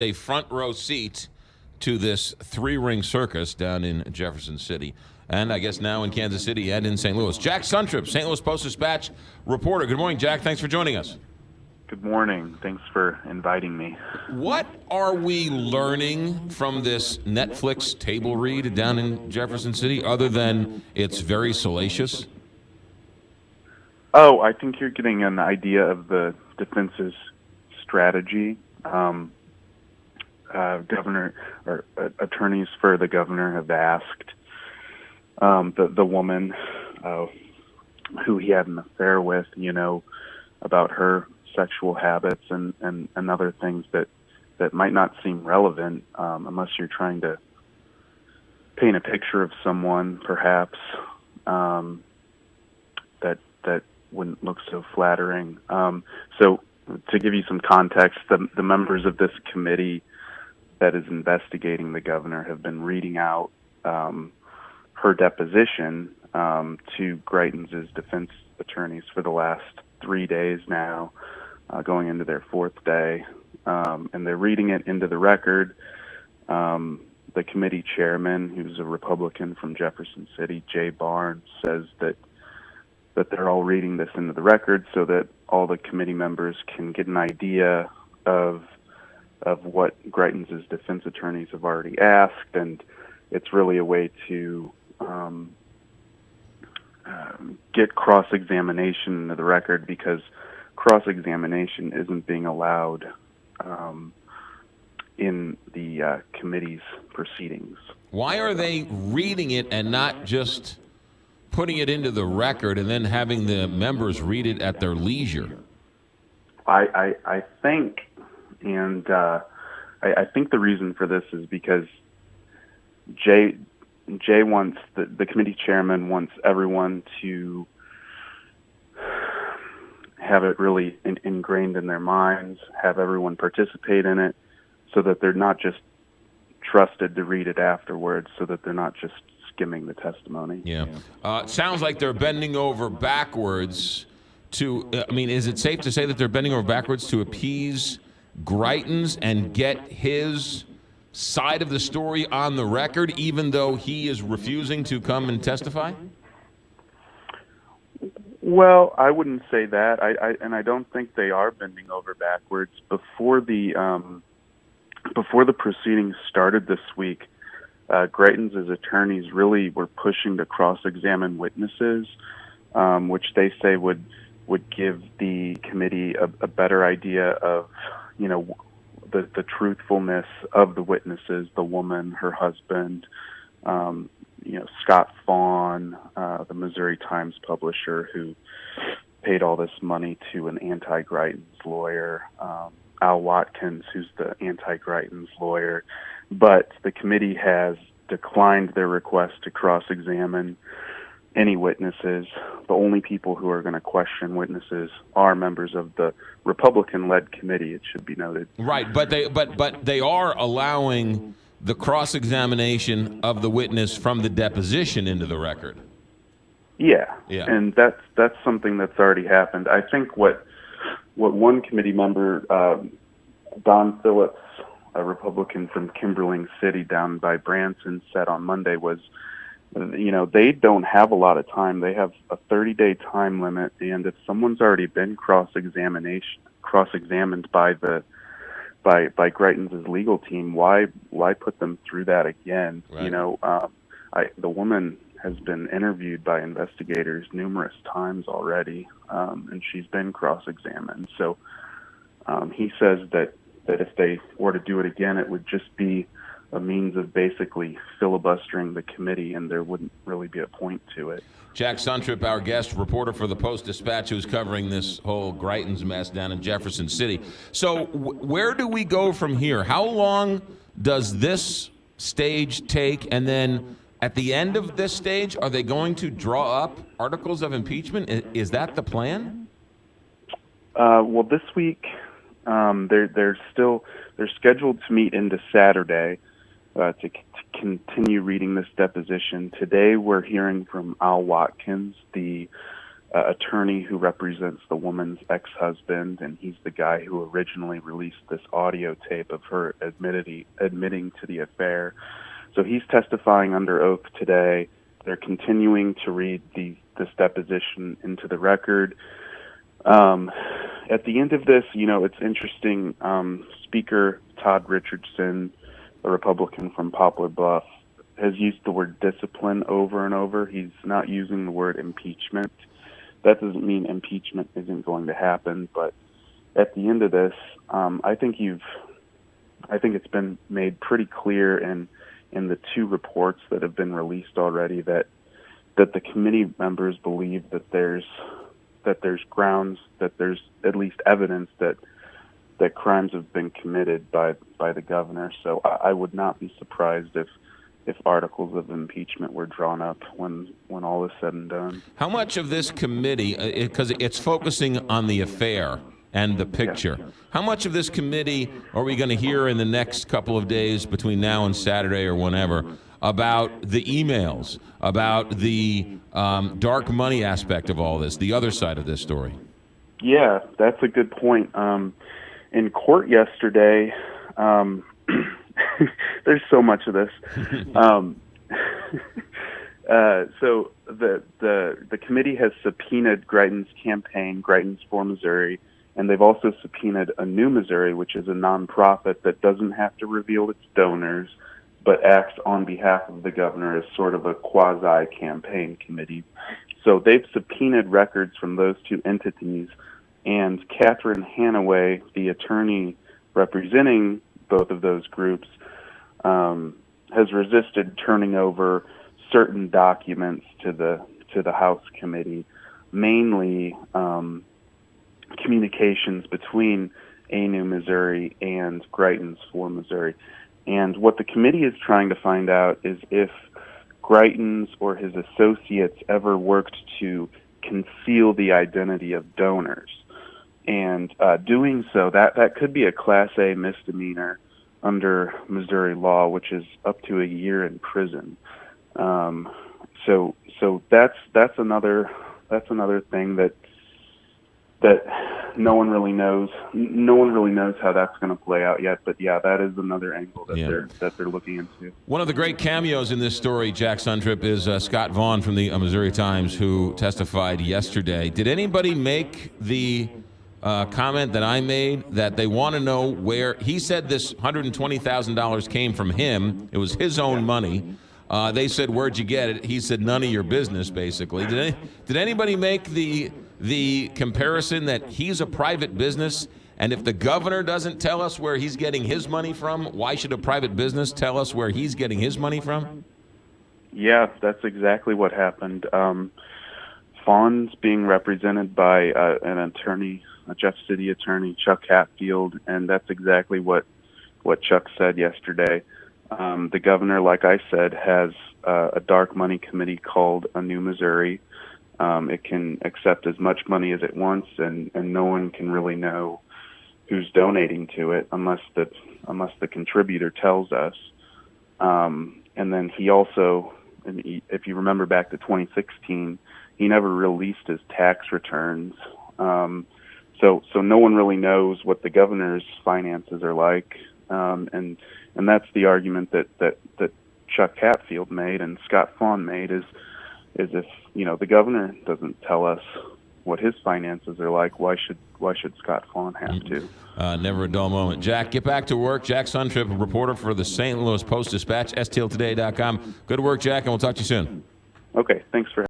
a front row seat to this three-ring circus down in Jefferson City, and I guess now in Kansas City and in St. Louis. Jack Suntrup, St. Louis Post-Dispatch reporter. Good morning, Jack. Thanks for joining us. Good morning. Thanks for inviting me. What are we learning from this Netflix table read down in Jefferson City, other than it's very salacious? Oh, I think you're getting an idea of the defense's strategy. Attorneys for the governor have asked the woman who he had an affair with, about her sexual habits and other things that might not seem relevant unless you're trying to paint a picture of someone, perhaps, that wouldn't look so flattering. So to give you some context, the members of this committee that is investigating the governor have been reading out her deposition to Greitens' defense attorneys for the last 3 days now, going into their fourth day. And they're reading it into the record. The committee chairman, who's a Republican from Jefferson City, Jay Barnes, says that they're all reading this into the record so that all the committee members can get an idea of what Greitens' defense attorneys have already asked, and it's really a way to get cross-examination into the record, because cross-examination isn't being allowed in the committee's proceedings. Why are they reading it and not just putting it into the record and then having the members read it at their leisure? I think, and I think the reason for this is because Jay wants, the committee chairman wants everyone to have it really ingrained in their minds, have everyone participate in it, so that they're not just trusted to read it afterwards, so that they're not just skimming the testimony. Yeah. It sounds like they're bending over backwards to, is it safe to say that they're bending over backwards to appease Greitens and get his side of the story on the record, even though he is refusing to come and testify? Well, I wouldn't say that. I don't think they are bending over backwards. Before the proceedings started this week, Greitens' attorneys really were pushing to cross-examine witnesses, which they say would give the committee a better idea of, the truthfulness of the witnesses, the woman, her husband, Scott Fawn, the Missouri Times publisher who paid all this money to an anti-Greitens lawyer, Al Watkins, who's the anti-Greitens lawyer. But the committee has declined their request to cross-examine any witnesses. The only people who are going to question witnesses are members of the Republican-led committee, it should be noted. Right, but they are allowing the cross-examination of the witness from the deposition into the record. Yeah. And that's something that's already happened. I think what one committee member, Don Phillips, a Republican from Kimberling City down by Branson, said on Monday was, they don't have a lot of time. They have a 30-day time limit, and if someone's already been cross-examined by Greitens' legal team, why put them through that again? Right. The woman has been interviewed by investigators numerous times already, and she's been cross-examined. So he says that if they were to do it again, it would just be a means of basically filibustering the committee, and there wouldn't really be a point to it. Jack Suntrup, our guest reporter for the Post-Dispatch, who's covering this whole Greitens mess down in Jefferson City. So where do we go from here? How long does this stage take? And then at the end of this stage, are they going to draw up articles of impeachment? Is that the plan? Well, this week they're scheduled to meet into Saturday to continue reading this deposition. Today we're hearing from Al Watkins, the attorney who represents the woman's ex-husband, and he's the guy who originally released this audio tape of her admitting to the affair. So he's testifying under oath today. They're continuing to read this deposition into the record. At the end of this, it's interesting. Speaker Todd Richardson, a Republican from Poplar Bluff, has used the word discipline over and over. He's not using the word impeachment. That doesn't mean impeachment isn't going to happen, but at the end of this, I think it's been made pretty clear in the two reports that have been released already that the committee members believe that there's grounds, that there's at least evidence that crimes have been committed by the governor. So I would not be surprised if articles of impeachment were drawn up when all is said and done. How much of this committee, because it's focusing on the affair and the picture, how much of this committee are we going to hear in the next couple of days between now and Saturday or whenever about the emails, about the dark money aspect of all this, the other side of this story? Yeah, that's a good point. In court yesterday, there's so much of this. So the committee has subpoenaed Greitens' campaign, Greitens for Missouri, and they've also subpoenaed A New Missouri, which is a nonprofit that doesn't have to reveal its donors, but acts on behalf of the governor as sort of a quasi-campaign committee. So they've subpoenaed records from those two entities, and Catherine Hanaway, the attorney representing both of those groups, has resisted turning over certain documents to the House committee, mainly communications between A New Missouri and Greitens for Missouri. And what the committee is trying to find out is if Greitens or his associates ever worked to conceal the identity of donors. And doing so, that could be a Class A misdemeanor under Missouri law, which is up to a year in prison. So that's another thing that no one really knows. No one really knows how that's going to play out yet. But yeah, that is another angle that they're looking into. One of the great cameos in this story, Jack Suntrup, is Scott Vaughn from the Missouri Times, who testified yesterday. Did anybody make the comment that I made that they want to know where he said this $120,000 came from him? It was his own money. They said, "Where'd you get it?" He said, "None of your business," basically. Did anybody make the comparison that he's a private business, and if the governor doesn't tell us where he's getting his money from, why should a private business tell us where he's getting his money from? Yeah, that's exactly what happened. Fawn's being represented by an attorney, a Jeff City attorney, Chuck Hatfield, and that's exactly what Chuck said yesterday. The governor, like I said, has a dark money committee called A New Missouri. It can accept as much money as it wants, and no one can really know who's donating to it unless the contributor tells us. And then he also, if you remember back to 2016, he never released his tax returns. So no one really knows what the governor's finances are like, and that's the argument that Chuck Hatfield made and Scott Fawn made is if the governor doesn't tell us what his finances are like, why should Scott Fawn have to? Never a dull moment. Jack, get back to work. Jack Suntrup, a reporter for the St. Louis Post-Dispatch, stltoday.com. Good work, Jack, and we'll talk to you soon. Okay, thanks for